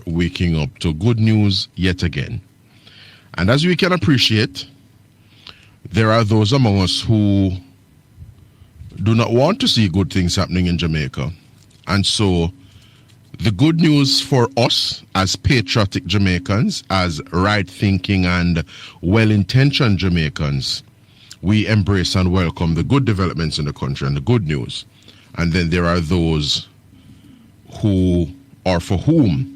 waking up to good news yet again. And as we can appreciate, there are those among us who do not want to see good things happening in Jamaica. And so the good news for us as patriotic Jamaicans, as right-thinking and well-intentioned Jamaicans, we embrace and welcome the good developments in the country and the good news. And then there are those who, or for whom,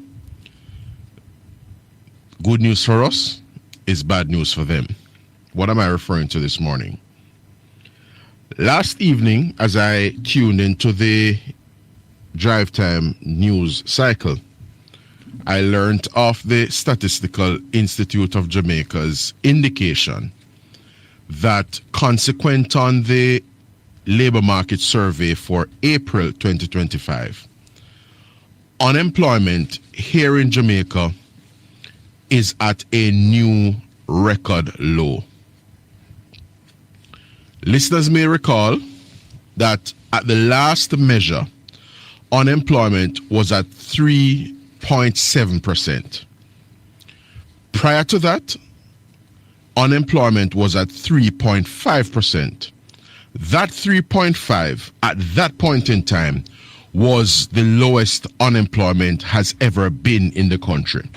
good news for us is bad news for them. What am I referring to this morning? Last evening, as I tuned into the drive time news cycle, I learned of the Statistical Institute of Jamaica's indication that consequent on the labor market survey for April 2025, unemployment here in Jamaica is at a new record low. Listeners may recall that at the last measure, unemployment was at 3.7%. Prior to that, unemployment was at 3.5%. That 3.5 at that point in time was the lowest unemployment has ever been in the country.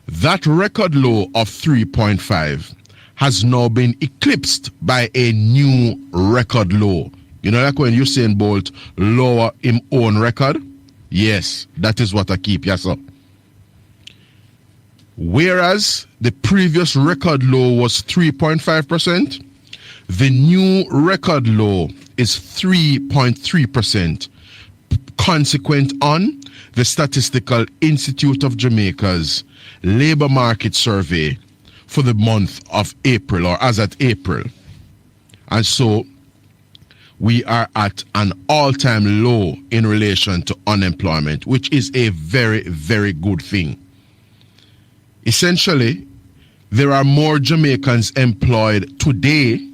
That record low of 3.5 has now been eclipsed by a new record low. You know, like when Usain Bolt lower his own record? Yes, that is what I keep, yes sir. Whereas the previous record low was 3.5%, the new record low is 3.3%, consequent on the Statistical Institute of Jamaica's labor market survey for the month of April, or as at April. And so we are at an all-time low in relation to unemployment, which is a very, very good thing. Essentially, there are more Jamaicans employed today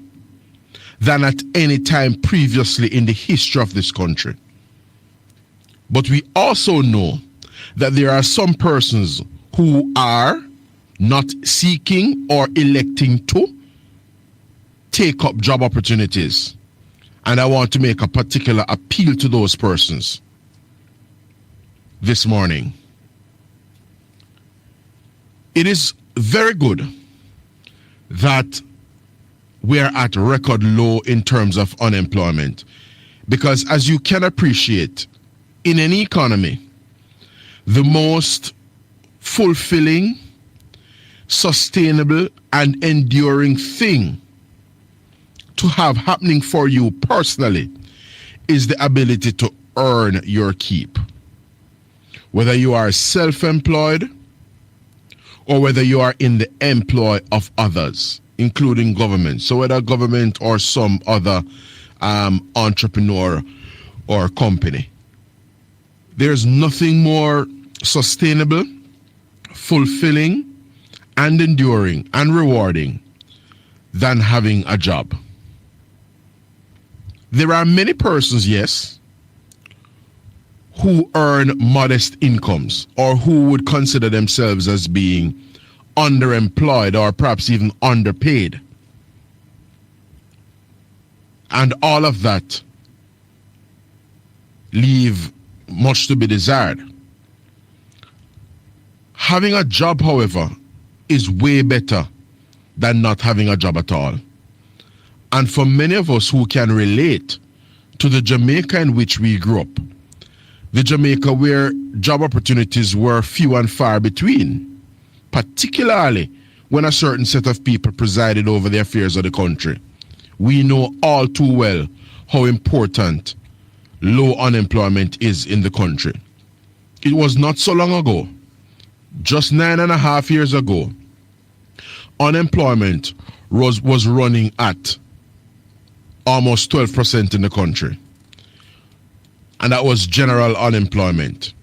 than at any time previously in the history of this country. But we also know that there are some persons who are not seeking or electing to take up job opportunities. And I want to make a particular appeal to those persons this morning. It is very good that we are at record low in terms of unemployment, because as you can appreciate, in any economy, the most fulfilling, sustainable, and enduring thing to have happening for you personally is the ability to earn your keep. Whether you are self-employed or whether you are in the employ of others, including government. So whether government or some other entrepreneur or company. There's nothing more sustainable, fulfilling, and enduring and rewarding than having a job. There are many persons, yes, who earn modest incomes or who would consider themselves as being underemployed or perhaps even underpaid. And all of that leave much to be desired. Having a job, however, is way better than not having a job at all. And for many of us who can relate to the Jamaica in which we grew up, the Jamaica where job opportunities were few and far between, particularly when a certain set of people presided over the affairs of the country, we know all too well how important low unemployment is in the country. It was not so long ago, just 9.5 years ago, unemployment was running at almost 12% in the country. And that was general unemployment.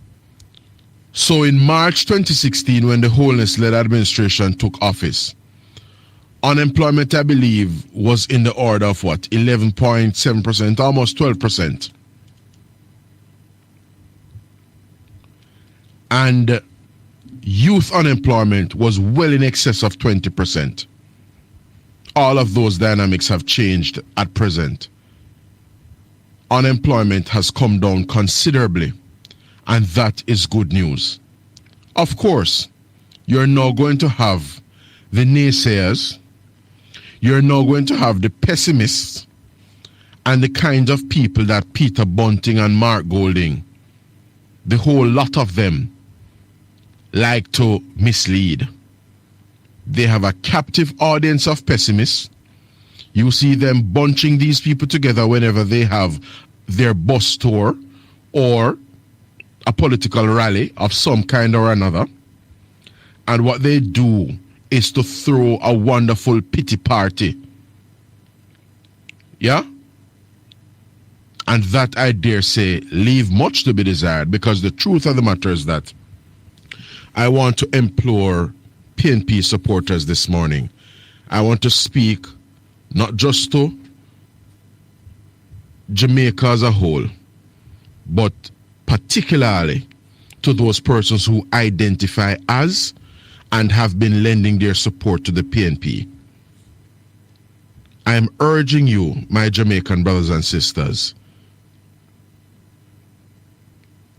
So in March 2016, when the Holness-led administration took office, unemployment, I believe, was in the order of what, 11.7%, almost 12%. And youth unemployment was well in excess of 20%. All of those dynamics have changed at present. Unemployment has come down considerably, and that is good news. Of course, you're now going to have the naysayers, you're now going to have the pessimists, and the kind of people that Peter Bunting and Mark Golding, the whole lot of them, like to mislead. They have a captive audience of pessimists. You see them bunching these people together whenever they have their bus tour or a political rally of some kind or another. And what they do is to throw a wonderful pity party. Yeah? And that, I dare say, leave much to be desired, because the truth of the matter is that I want to implore PNP supporters this morning. I want to speak not just to Jamaica as a whole, but particularly to those persons who identify as and have been lending their support to the PNP. I am urging you, my Jamaican brothers and sisters,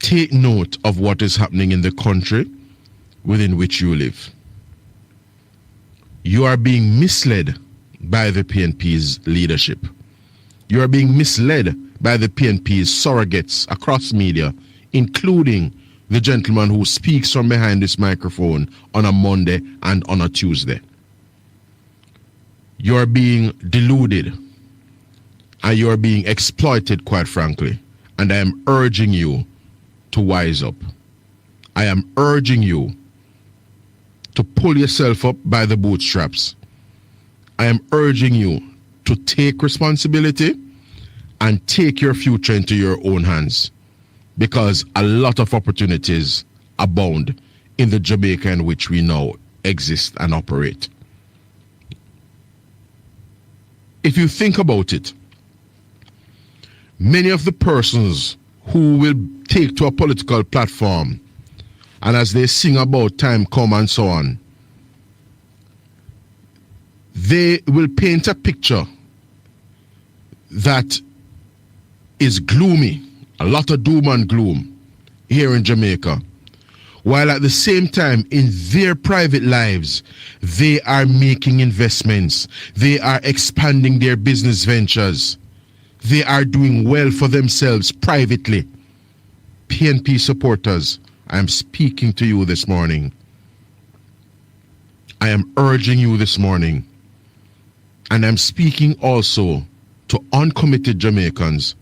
take note of what is happening in the country within which you live. You are being misled by the PNP's leadership. You are being misled by the PNP's surrogates across media, including the gentleman who speaks from behind this microphone on a Monday and on a Tuesday. You are being deluded and you are being exploited, quite frankly. And I am urging you to wise up. I am urging you to pull yourself up by the bootstraps. I am urging you to take responsibility and take your future into your own hands, because a lot of opportunities abound in the Jamaica in which we now exist and operate. If you think about it, many of the persons who will take to a political platform, and as they sing about time come and so on, they will paint a picture that is gloomy, a lot of doom and gloom here in Jamaica, while at the same time in their private lives they are making investments, they are expanding their business ventures, they are doing well for themselves privately. PNP supporters, I am speaking to you this morning. I am urging you this morning, and I'm speaking also to uncommitted Jamaicans,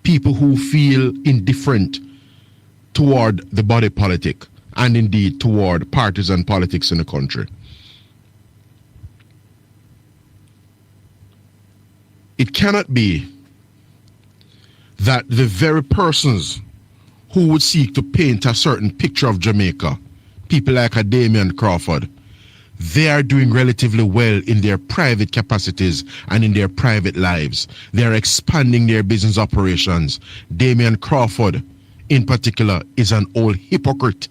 people who feel indifferent toward the body politic and indeed toward partisan politics in the country. It cannot be that the very persons who would seek to paint a certain picture of Jamaica, people like a Damian Crawford, they are doing relatively well in their private capacities and in their private lives. They are expanding their business operations. Damian Crawford, in particular, is an old hypocrite,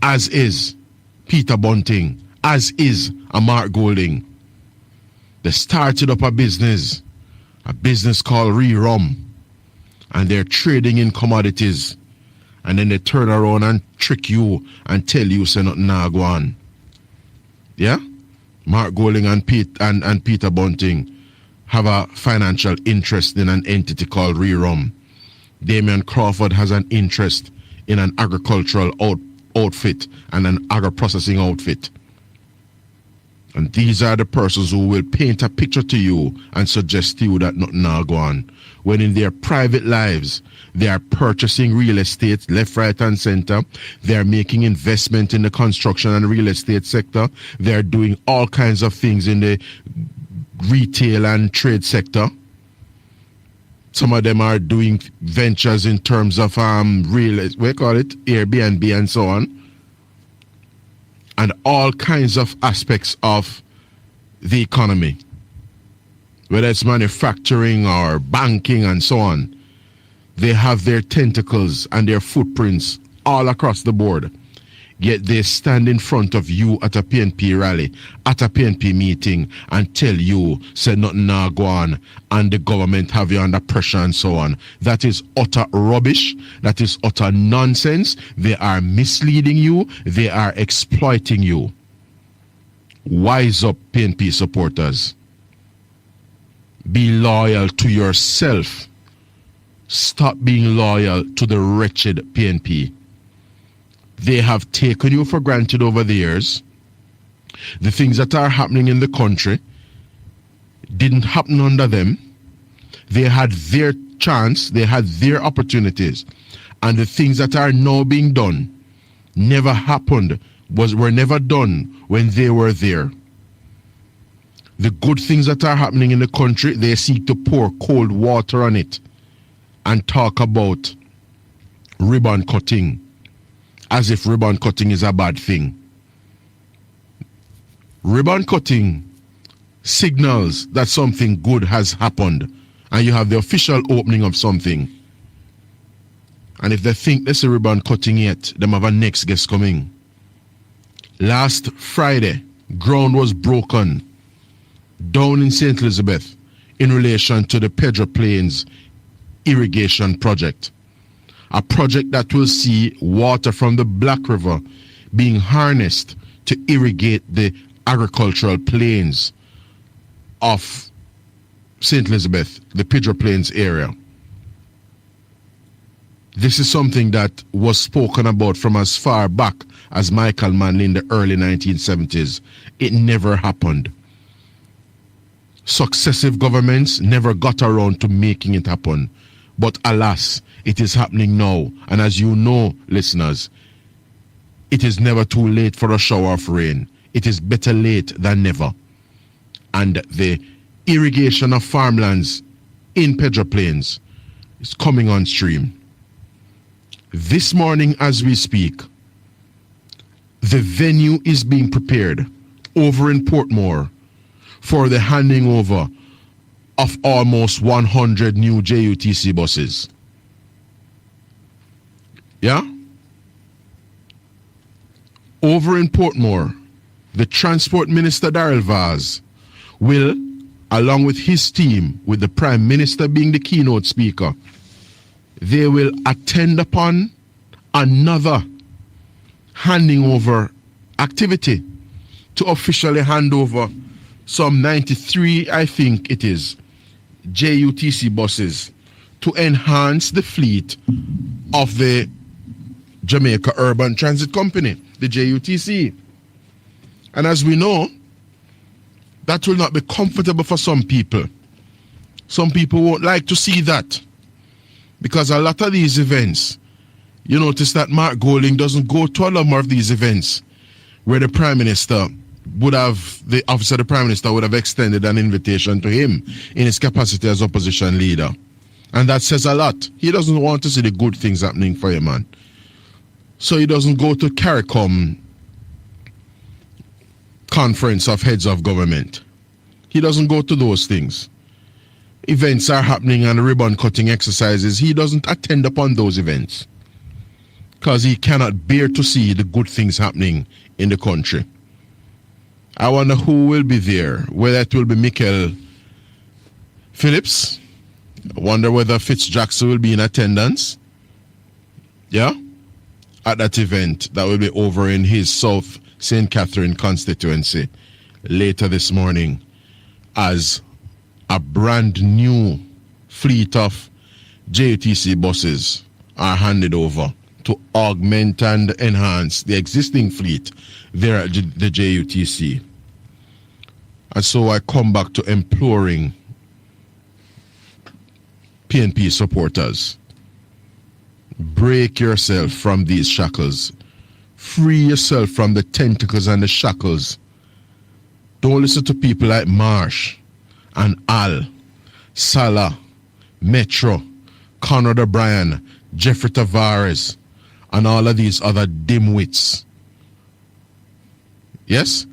as is Peter Bunting, as is a Mark Golding. They started up a business called Re-Rum, and they're trading in commodities, and then they turn around and trick you and tell you say nothing nah go on. Yeah? Mark Golding and Peter Bunting have a financial interest in an entity called Re-Rum. Damian Crawford has an interest in an agricultural outfit and an agro-processing outfit. And these are the persons who will paint a picture to you and suggest to you that nothing now go on, when in their private lives they are purchasing real estate left, right and center. They are making investment in the construction and real estate sector. They are doing all kinds of things in the retail and trade sector. Some of them are doing ventures in terms of Airbnb and so on, and all kinds of aspects of the economy, whether it's manufacturing or banking and so on. They have their tentacles and their footprints all across the board yet they stand in front of you at a PNP rally, at a PNP meeting, and tell you, say nothing now go on, and the government have you under pressure and so on. That is utter rubbish. That is utter nonsense. They are misleading you. They are exploiting you. Wise up, PNP supporters. Be loyal to yourself. Stop being loyal to the wretched PNP. They have taken you for granted over the years. The things that are happening in the country didn't happen under them. They had their chance, they had their opportunities, and the things that are now being done never happened, were never done when they were there. The good things that are happening in the country, they seek to pour cold water on it and talk about ribbon cutting, as if ribbon cutting is a bad thing. Ribbon cutting signals that something good has happened and you have the official opening of something. And if they think there's a ribbon cutting yet, they have a next guest coming. Last Friday, ground was broken down in St. Elizabeth in relation to the Pedro Plains irrigation project. A project that will see water from the Black River being harnessed to irrigate the agricultural plains of St. Elizabeth, the Pedro Plains area. This is something that was spoken about from as far back as Michael Manley in the early 1970s. It never happened. Successive governments never got around to making it happen. But alas, it is happening now. And as you know, listeners, it is never too late for a shower of rain. It is better late than never. And the irrigation of farmlands in Pedro Plains is coming on stream. This morning as we speak, the venue is being prepared over in Portmore for the handing over of almost 100 new JUTC buses. Yeah? Over in Portmore, the Transport Minister Darrell Vaz will, along with his team, with the Prime Minister being the keynote speaker, they will attend upon another handing over activity to officially hand over some 93, I think it is, JUTC buses to enhance the fleet of the Jamaica Urban Transit Company, the JUTC. And as we know, that will not be comfortable for some people. Some people won't like to see that, because a lot of these events, you notice that Mark Golding doesn't go to a lot more of these events where the Prime Minister would have, the office of the Prime Minister would have extended an invitation to him in his capacity as opposition leader. And that says a lot. He doesn't want to see the good things happening for him, man. So he doesn't go to CARICOM conference of heads of government. He doesn't go to those things. Events are happening and ribbon cutting exercises. He doesn't attend upon those events because he cannot bear to see the good things happening in the country. I wonder who will be there, whether it will be Michael Phillips. I wonder whether Fitzjackson will be in attendance. Yeah? At that event that will be over in his South St. Catherine constituency later this morning, as a brand new fleet of JTC buses are handed over to augment and enhance the existing fleet there at the JUTC. And so I come back to imploring PNP supporters, break yourself from these shackles. Free yourself from the tentacles and the shackles. Don't listen to people like Marsh and Al, Salah, Metro, Conrad O'Brien, Jeffrey Tavares, and all of these other dimwits. Yes?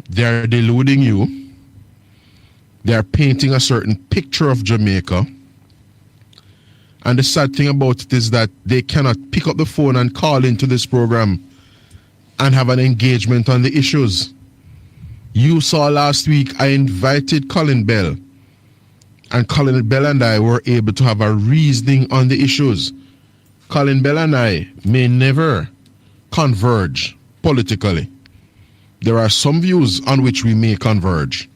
They're deluding you. They're painting a certain picture of Jamaica. And the sad thing about it is that they cannot pick up the phone and call into this program and have an engagement on the issues. You saw last week I invited Colin Bell, and Colin Bell and I were able to have a reasoning on the issues. Colin Bell and I may never converge politically. There are some views on which we may converge.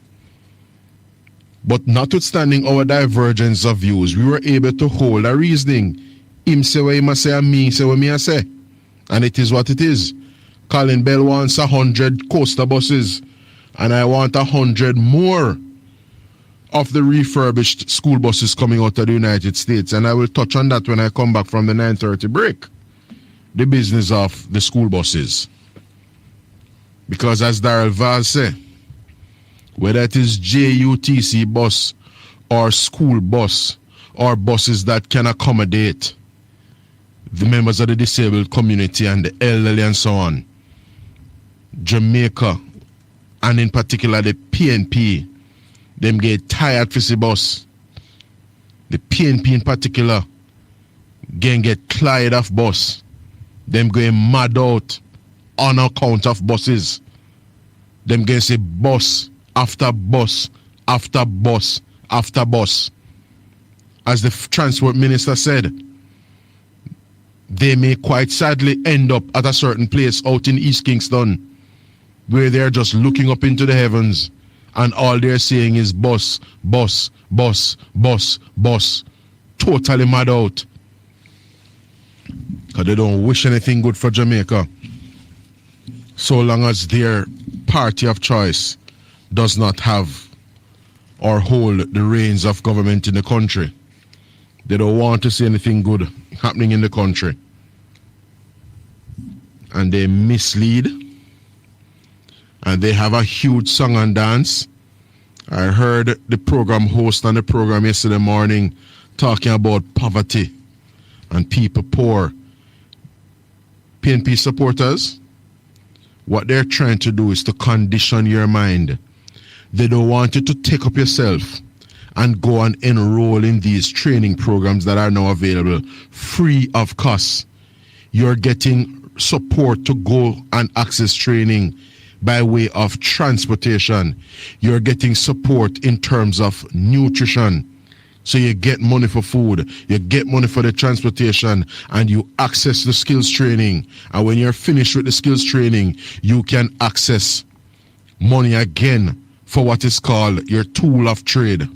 But notwithstanding our divergence of views, we were able to hold a reasoning. Him say what he must say and me say what me I say. And it is what it is. Colin Bell wants 100 coaster buses, and I want 100 more of the refurbished school buses coming out of the United States. And I will touch on that when I come back from the 9:30 break. The business of the school buses. Because as Darrell Vaz said, whether it is JUTC bus or school bus or buses that can accommodate the members of the disabled community and the elderly and so on, Jamaica, and in particular the PNP, them get tired for the bus. The PNP in particular get tired of bus. Them going mad out on account of buses. Them going say bus after bus after bus after bus. As the transport minister said, they may quite sadly end up at a certain place out in East Kingston where they're just looking up into the heavens and all they're saying is bus, bus, bus, bus, bus. Totally mad out. Because they don't wish anything good for Jamaica so long as their party of choice does not have or hold the reins of government in the country. They don't want to see anything good happening in the country. And they mislead. And they have a huge song and dance. I heard the program host on the program yesterday morning talking about poverty and people poor. PNP supporters, what they're trying to do is to condition your mind. They don't want you to take up yourself and go and enroll in these training programs that are now available free of cost. You're getting support to go and access training by way of transportation. You're getting support in terms of nutrition. So you get money for food, you get money for the transportation, and you access the skills training. And when you're finished with the skills training, you can access money again for what is called your tool of trade.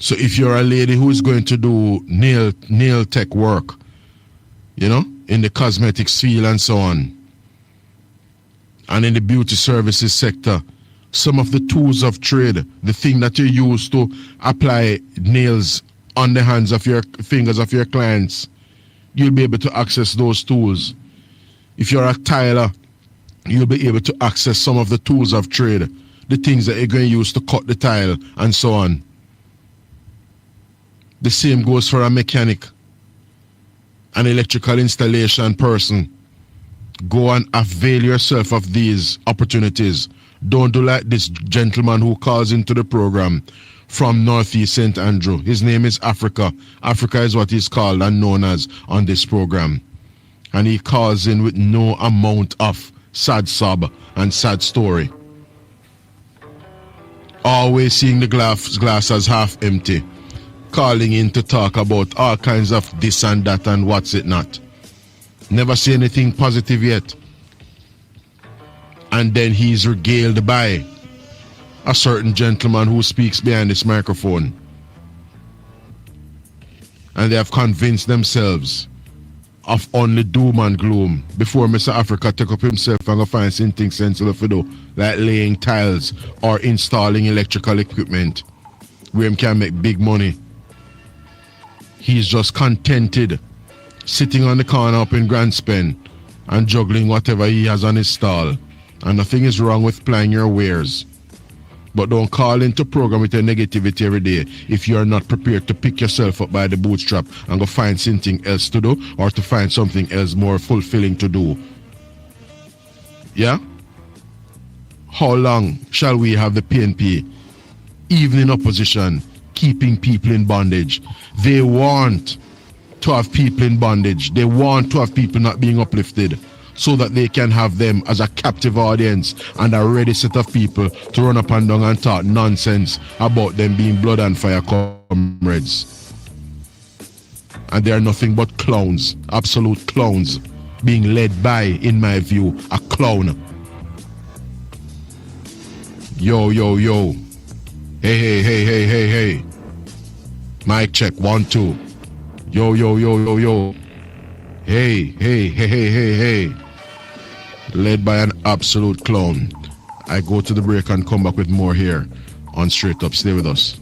So if you're a lady who is going to do nail tech work, you know, in the cosmetics field and so on, and in the beauty services sector, some of the tools of trade, the thing that you use to apply nails on the hands of your fingers of your clients, you'll be able to access those tools. If you're a tiler, you'll be able to access some of the tools of trade, the things that you're going to use to cut the tile and so on. The same goes for a mechanic, an electrical installation person. Go and avail yourself of these opportunities. Don't do like this gentleman who calls into the program from Northeast St. Andrew. His name is Africa. Africa is what he's called and known as on this program. And he calls in with no amount of sad sob and sad story. Always seeing the glass as half empty. Calling in to talk about all kinds of this and that and what's it not. Never say anything positive yet. And then he's regaled by a certain gentleman who speaks behind this microphone. And they have convinced themselves of only doom and gloom before Mr. Africa take up himself and go find something sensible to do, like laying tiles or installing electrical equipment where he can make big money. He's just contented sitting on the corner up in Grandspen and juggling whatever he has on his stall. And nothing is wrong with plying your wares. But don't call into program with your negativity every day if you are not prepared to pick yourself up by the bootstrap and go find something else to do or to find something else more fulfilling to do. Yeah? How long shall we have the PNP, even in opposition, keeping people in bondage. They want to have people in bondage. They want to have people not being uplifted so that they can have them as a captive audience and a ready set of people to run up and down and talk nonsense about them being blood and fire comrades. And they are nothing but clowns, absolute clowns, being led by, in my view, a clown. Yo, yo, yo. Hey, hey, hey, hey, hey, hey. Mic check, 1, 2. Yo, yo, yo, yo, yo. Hey, hey, hey, hey, hey, hey. Led by an absolute clown. I go to the break and come back with more here on Straight Up. Stay with us.